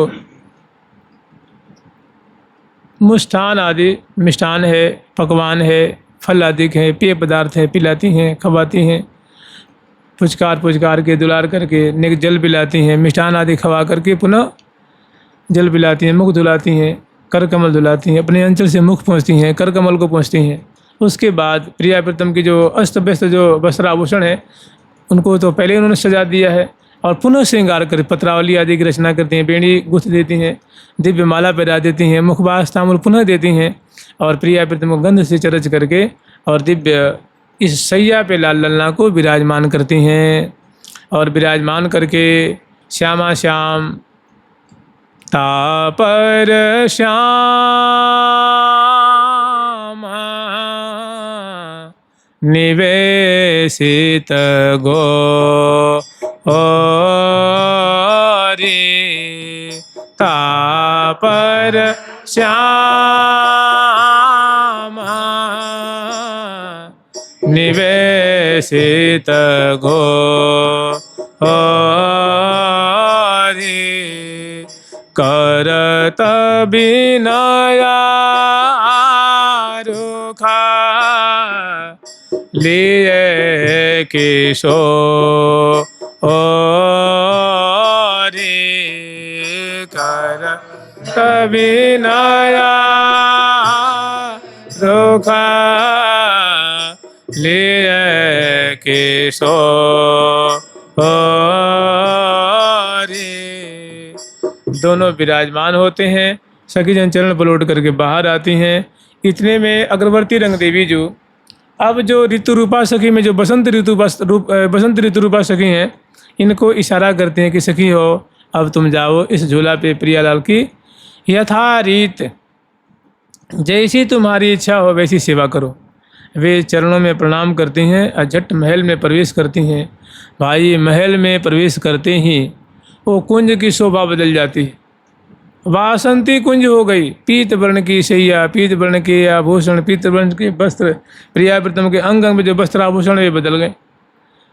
मुष्ठान आदि मिष्ठान है, पकवान है, फल आदि हैं, पेय पदार्थ है पिलाती हैं, खवाती हैं, पुचकार के दुलार करके निक जल पिलाती हैं, मिष्ठान आदि खवा करके पुनः जल पिलाती हैं, मुख धुलाती हैं, कर कमल धुलाती हैं, अपने अंचल से मुख पहुँचती हैं, कर कमल को पहुँचती हैं। उसके बाद प्रिया प्रीतम की जो अस्त व्यस्त जो वस्त्र आभूषण है उनको तो पहले उन्होंने सजा दिया है और पुनः श्रृंगार कर पत्रावली आदि की रचना करती हैं, बेड़ी गुथ देती हैं, दिव्य माला पहरा देती हैं, मुखबास तांबूल पुनः देती हैं और प्रिया प्रीतम को गंध से चरच करके और दिव्य इस सैया पे लाल ललना को विराजमान करती हैं। और विराजमान करके श्यामा श्याम तापर श्यामा निवेशित गोरी तापर श्यामा निवेशित घोरी करत बिनया रुखा लिए किशोरी करत बिनया रुखा ले केशो दोनों विराजमान होते हैं। सखी जन चरण पलट करके बाहर आती हैं। इतने में अग्रवर्ती रंग देवी जो अब जो ऋतु रूपा सखी में जो बसंत ऋतु रूपा सखी हैं, इनको इशारा करते हैं कि सखी हो अब तुम जाओ इस झूला पे प्रियालाल की यथारीत जैसी तुम्हारी इच्छा हो वैसी सेवा करो। वे चरणों में प्रणाम करती हैं और झट महल में प्रवेश करती हैं। भाई महल में प्रवेश करते ही वो कुंज की शोभा बदल जाती है। वासंती कुंज हो गई। पीत वर्ण की शैया, पीत वर्ण के आभूषण, पीत वर्ण के वस्त्र, प्रिया प्रीतम के अंग अंग में जो वस्त्र आभूषण वे बदल गए।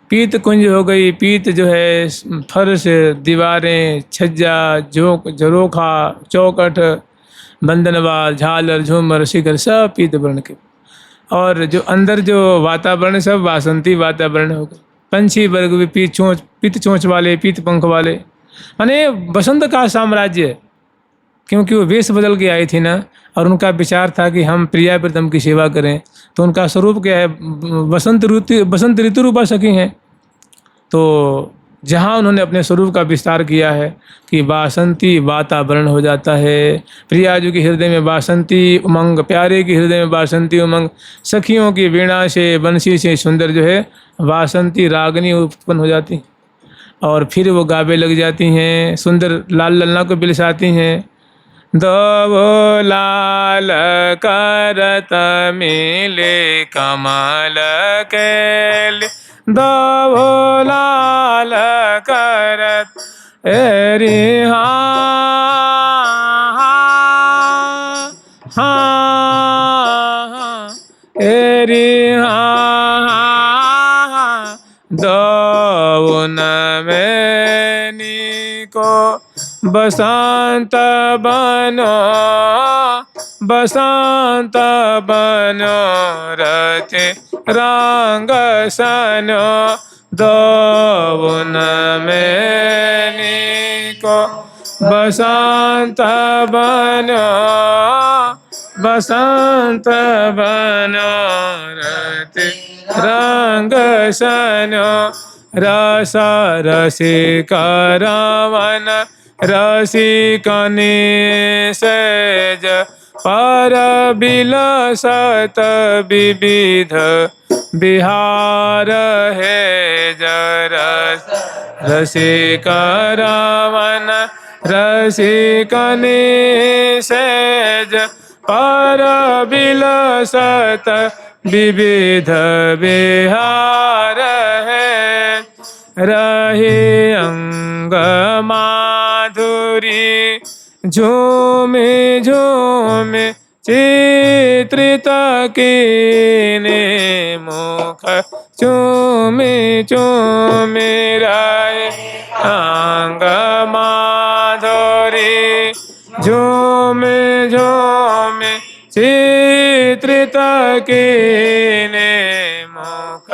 पीत कुंज हो गई। पीत जो है फर्श, दीवारें, छज्जा, झरोखा, चौकट, बंधनवार, झालर, झूमर, शिखर सब पीत वर्ण के। और जो अंदर जो वातावरण सब वासंती वातावरण हो गए। पंछी वर्ग भी पीत चोंच वाले, पीत पंख वाले, माने बसंत का साम्राज्य। क्योंकि वो वेश बदल के आई थी ना, और उनका विचार था कि हम प्रिया प्रीतम की सेवा करें, तो उनका स्वरूप क्या है, बसंत ऋतु रूपा सखी हैं। तो जहाँ उन्होंने अपने स्वरूप का विस्तार किया है कि वासंती वातावरण हो जाता है। प्रिया जी के हृदय में वासंती उमंग, प्यारे के हृदय में वासंती उमंग, सखियों की वीणा से बंसी से सुंदर जो है वासंती रागनी उत्पन्न हो जाती, और फिर वो गावे लग जाती हैं, सुंदर लाल ललना को बिलसाती हैं। दो लाल करत मिले कमल कैल, दो लाल करत रे दौन मैनी को बसंत बनो, बसंत बनो रते रंग सनो। दौन मैनी को बसंत बनो, बसंत बनो रते रंग सनो। रस रसिका रावण रसिकने सेज, पर बिलसत विविध बिहार है जरस। रसिका रावण रसिकने सेज, पर बिलसत विविध बिहार है। रहे अंग माधुरी झूमे झूमे चित्रित कीने, मुख चूमे चूमे रहे अंग माधुरी झूमे झूमे चित्रित कीने, मुख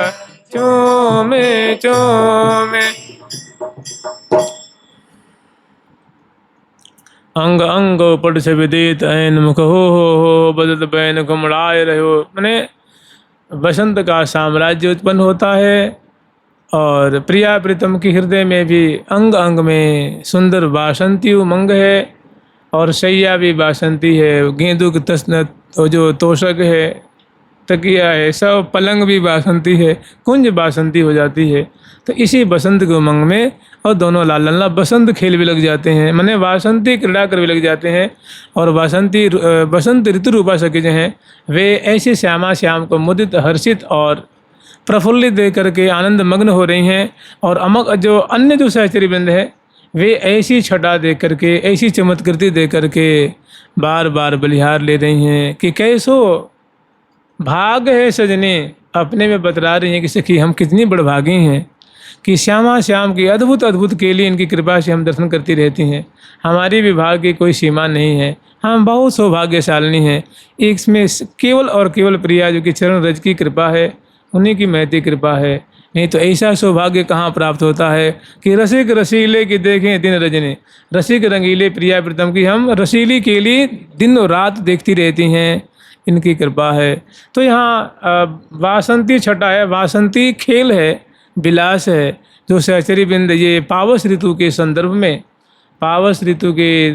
चूमे चूमे। अंग अंग पट से विदित ऐन मुख हो बदत बैन घुमड़ाए रहो। मैंने बसंत का साम्राज्य उत्पन्न होता है, और प्रिया प्रीतम की हृदय में भी अंग अंग में सुंदर वासंती उमंग है, और शैया भी वासंती है। गेंदू की तसनत जो तोशक है, तकिया है, सब पलंग भी वासंती है, कुंज वासंती हो जाती है। तो इसी बसंत के उमंग में और दोनों लाल लल्ला बसंत खेल भी लग जाते हैं, माने वासंती क्रीड़ा कर भी लग जाते हैं। और बसंत ऋतु रूपा सखी जो हैं वे ऐसे श्यामा श्याम को मुदित हर्षित और प्रफुल्लित दे करके आनंद मग्न हो रही हैं। और अमक जो अन्य जो सहचरी वृंद है वे ऐसी छटा दे करके, ऐसी चमत्कृति दे करके बार बार बलिहार ले रही हैं कि कैसो भाग है सजने। अपने में बतला रही हैं कि सखी हम कितनी बड़भागी हैं कि श्यामा श्याम की अद्भुत अद्भुत के लिए इनकी कृपा से हम दर्शन करती रहती हैं। हमारी विभाग की कोई सीमा नहीं है, हम बहुत सौभाग्यशालिनी हैं। इसमें केवल और केवल प्रिया जो कि चरण रज की कृपा है, उन्हीं की महती कृपा है। नहीं तो ऐसा सौभाग्य कहाँ प्राप्त होता है कि रसिक रसीले की देखें दिन रजने। रसिक रंगीले प्रिया प्रीतम की हम रसीली के लिए दिन और रात देखती रहती हैं। इनकी कृपा है। तो यहाँ वासंती छटा है, वासंती खेल है, विलास है, जो सहचरी बिंद ये पावस ऋतु के संदर्भ में, पावस ऋतु के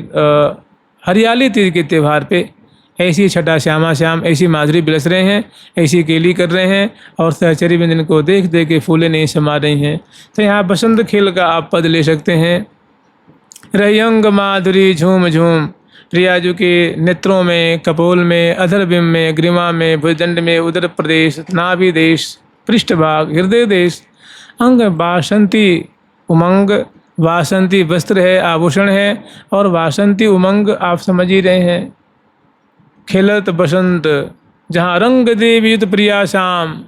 हरियाली तीज के त्यौहार पे ऐसी छटा श्यामा श्याम, ऐसी माधुरी बिलस रहे हैं, ऐसी केली कर रहे हैं और सहचरी बिंद इनको देख देख के फूले नहीं समा रही हैं। तो यहाँ बसंत खेल का आप पद ले सकते हैं। रही अंग माधुरी झूम झूम, प्रियाजू के नेत्रों में, कपोल में, अधरबिंब में, ग्रीवा में, भुजदंड में, उदर प्रदेश, नाभि देश, पृष्ठभाग, हृदय देश, अंग वासंती उमंग, वासंती वस्त्र है, आभूषण है, और वासंती उमंग आप समझ ही रहे हैं। खेलत बसंत जहाँ रंग देव युत प्रिया श्याम,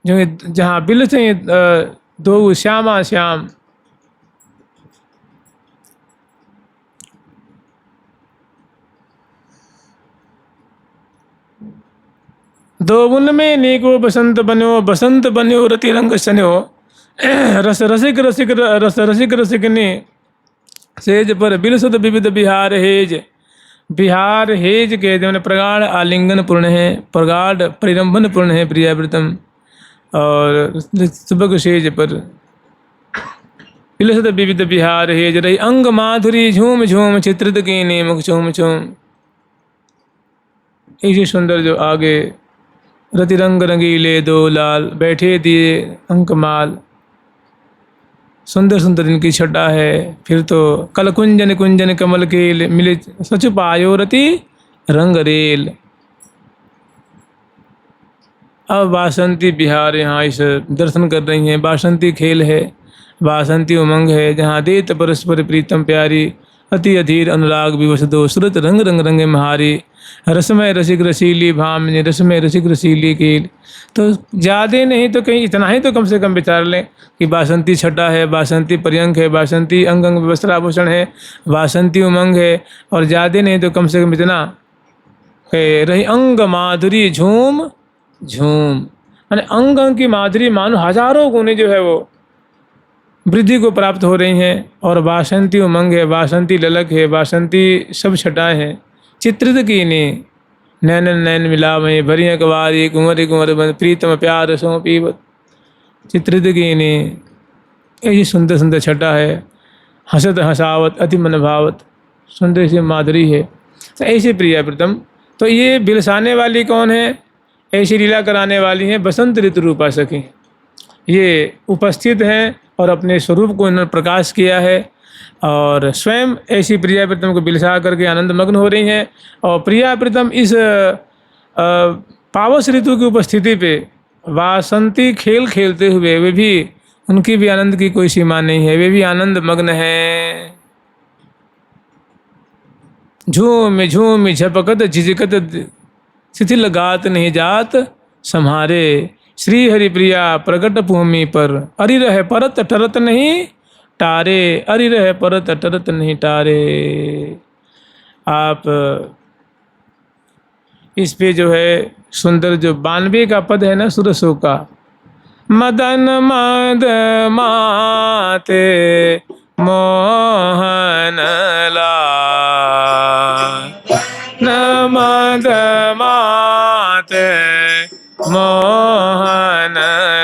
जो जहाँ बिल से दो श्यामा श्याम। दो बुन में नीको बसंत बन्यो, बसंत बन्यो रति रंग सन्यो। रस रसिक रसिक रस रसिक रसिक ने सेज पर बिलसत विविध बिहार हेज। बिहार हेज के मैंने प्रगाढ़ आलिंगन पूर्ण है, प्रगाढ़ परिरंभन पूर्ण है प्रियावृतम, और सुबह सेज पर बिलसत विविध बिहार हेज। रही अंग माधुरी झूम झूम, चित्रित की ने मुख चूम चूम। ऐसे सुंदर जो आगे रति रंग रंगीले दो लाल, बैठे दिए अंकमाल। सुंदर सुंदर इनकी छटा है। फिर तो कल कुंजन कुंजन कमल के मिले, सच पायो रति रंग रेल। अब वासंती बिहार यहाँ इस दर्शन कर रही हैं। वासंती खेल है, वासंती उमंग है, जहाँ देत परस्पर प्रीतम प्यारी, अति अधीर अनुराग विवश दो, सुरत रंग रंग रंगे महारी। रसमय रसिक रसीली भामिनी, रसमय रसिक रसीली कील। तो ज़्यादा नहीं तो कहीं इतना ही तो कम से कम विचार लें कि वासंती छटा है, वासंती पर्यंक है, वासंती अंग अंग वस्त्राभूषण है, वासंती उमंग है, और ज़्यादा नहीं तो कम से कम इतना है। रही अंग माधुरी झूम झूम, यानी अंग अंग की माधुरी मानो हजारों गुने जो है वो वृद्धि को प्राप्त हो रही हैं। और वासंती उमंग है, वासंती ललक है, वासंती सब छटाएँ हैं। चित्रित की ने नैन नैन मिलावे, भरिया कवारी कुंवरी कुंवर बन, प्रीतम प्यार सो पीवत। चित्रित की ने ऐसी सुंदर सुंदर छटा है। हसत हसावत अति मन भावत, सुंदर सी माधुरी है। तो ऐसी प्रिया प्रीतम। तो ये बिलसाने वाली कौन है? ऐसी लीला कराने वाली हैं बसंत ऋतु रूपा सखी। ये उपस्थित हैं और अपने स्वरूप को इन्होंने प्रकाश किया है, और स्वयं ऐसी प्रिया प्रीतम को बिलसा करके आनंद मग्न हो रही हैं। और प्रिया प्रीतम इस पावस ऋतु की उपस्थिति पे वासंती खेल खेलते हुए, वे भी, उनकी भी आनंद की कोई सीमा नहीं है, वे भी आनंद मग्न हैं। झूम झूम झपकत झिझकत, शिथिल गात नहीं जात सम्हारे। श्री हरि प्रिया प्रगट भूमि पर, अरि रहे परत टरत नहीं टारे, अरि रहे परत टरत नहीं टारे। आप इस पे जो है सुंदर जो 92 का पद है ना सुरसों का, मदन मद माते मोहन लाल, मद माते मोहन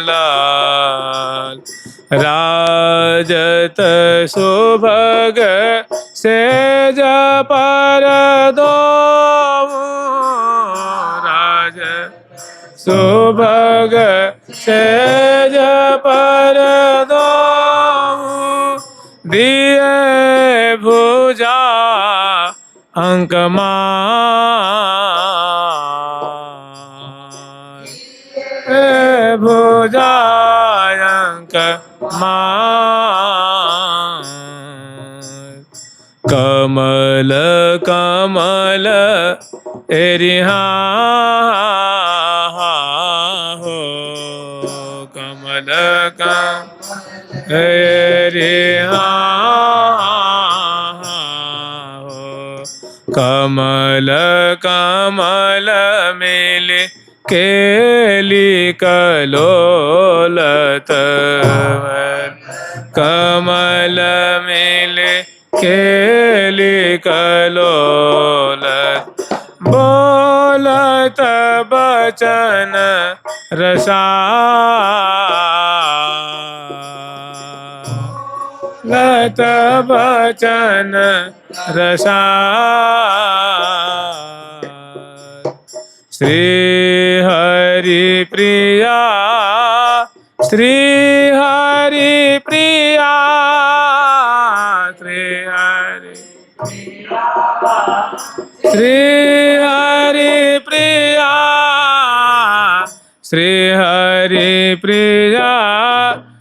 लाल। राजत सुभग से पर दो, राज सुभग से पर दो, दिए भुजा अंकमा भुजायंक मान। कमल कमल एरिहा हो, कमल कमल एरिहा हो। कमल कमल मिले केली कलोलत, कमल मिले केली कलोलत। बोला बचन रसार, लत बचन रसार। श्री हरि प्रिया, श्री हरि प्रिया, श्री हरि, श्री हरि प्रिया, श्री हरि प्रिया,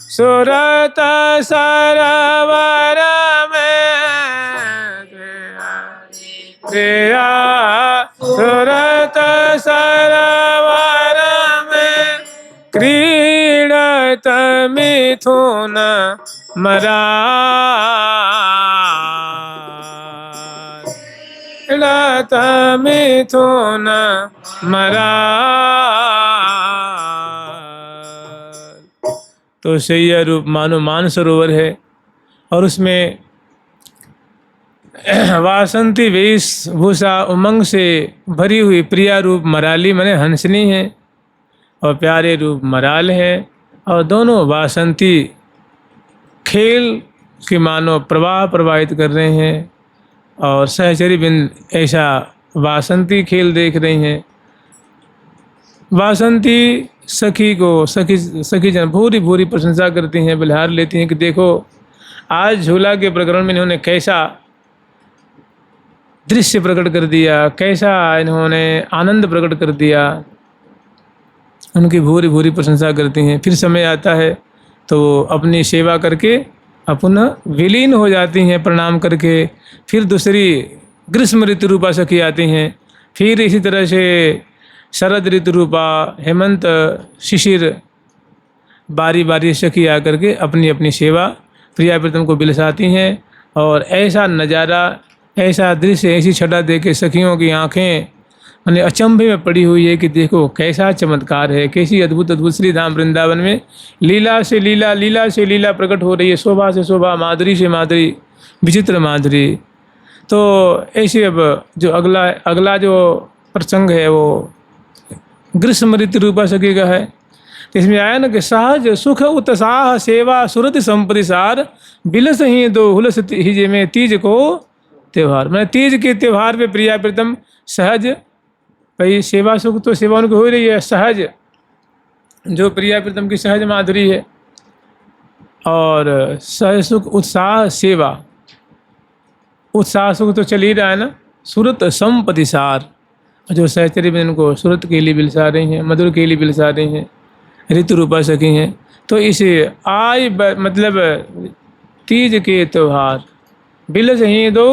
सुरत सरोवर में प्रिया, सुरत सरोवर में क्रीडत मिथुन मरार, क्रीडत मिथुन मरार। तो शैया रूप मानो मानसरोवर है और उसमें वासंती वेशभूषा उमंग से भरी हुई प्रिया रूप मराली माने हंसनी है और प्यारे रूप मराल है, और दोनों वासंती खेल की मानो प्रवाह प्रवाहित कर रहे हैं और सहचरी बिंद ऐसा वासंती खेल देख रही हैं। वासंती सखी को सखी जन भूरी भूरी प्रशंसा करती हैं, बलिहार लेती हैं कि देखो आज झूला के प्रकरण में इन्होंने कैसा दृश्य प्रकट कर दिया, कैसा इन्होंने आनंद प्रकट कर दिया। उनकी भूरी भूरी प्रशंसा करती हैं। फिर समय आता है तो अपनी सेवा करके पुनः विलीन हो जाती हैं प्रणाम करके। फिर दूसरी ग्रीष्म ऋतु रूपा सखी आती हैं। फिर इसी तरह से शरद ऋतु रूपा हेमंत शिशिर बारी बारी सखी आकर के अपनी अपनी सेवा प्रिया प्रीतम को बिलसाती हैं। और ऐसा नज़ारा, ऐसा दृश्य, ऐसी छटा देख के सखियों की आँखें मैंने अचंभे में पड़ी हुई है कि देखो कैसा चमत्कार है, कैसी अद्भुत अद्भुत श्री धाम वृंदावन में लीला से लीला, लीला से लीला प्रकट हो रही है, शोभा से शोभा, माधुरी से माधुरी, विचित्र माधुरी। तो ऐसे अब जो अगला जो प्रसंग है वो ग्रीष्म ऋतु रूपा सखी का है। इसमें आया ना कि सहज सुख उत्साह सेवा सुरत संपत्ति सार, बिलस ही दो हुलस ही में तीज को त्यौहार। मैंने तीज के त्यौहार पे प्रिया प्रीतम सहज, भाई सेवा सुख तो सेवा उनकी हो रही है, सहज जो प्रिया प्रीतम की सहज माधुरी है, और सहज सुख उत्साह सेवा, उत्साह सुख तो चल ही रहा है ना। सुरत संपत्ति सार, जो सहचरी में उनको सुरत के लिए बिलसा रही हैं, मधुर के लिए बिलसा रही हैं, ऋतु रूपा सखी हैं। तो इसे मतलब तीज के त्यौहार, बिलस ही दो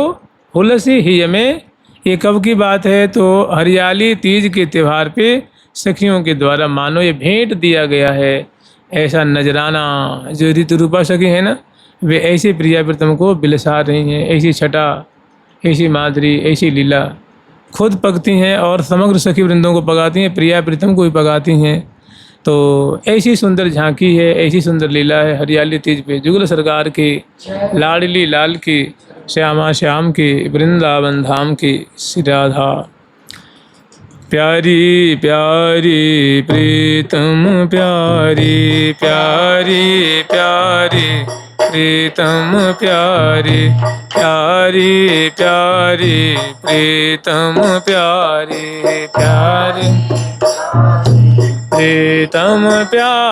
हुलस ही में, ये कब की बात है तो हरियाली तीज के त्यौहार पे सखियों के द्वारा मानो ये भेंट दिया गया है। ऐसा नजराना जो ऋतु रूपा सखी है ना, वे ऐसे प्रिया प्रीतम को बिलसा रही हैं। ऐसी छटा, ऐसी माधुरी, ऐसी लीला खुद पकती हैं और समग्र सखी वृंदों को पगाती हैं, प्रिया प्रीतम को भी पगाती हैं। तो ऐसी सुंदर झांकी है, ऐसी सुंदर लीला है हरियाली तीज पे। जुगल सरकार की, लाडली लाल की, श्यामा श्याम की, वृंदावन धाम की श्री राधा। प्यारी प्यारी प्रीतम प्यारी, प्यारी प्यारी प्रीतम प्यारी, प्यारी प्यारी प्रीतम प्यारी, प्यारी प्रीतम प्यारी।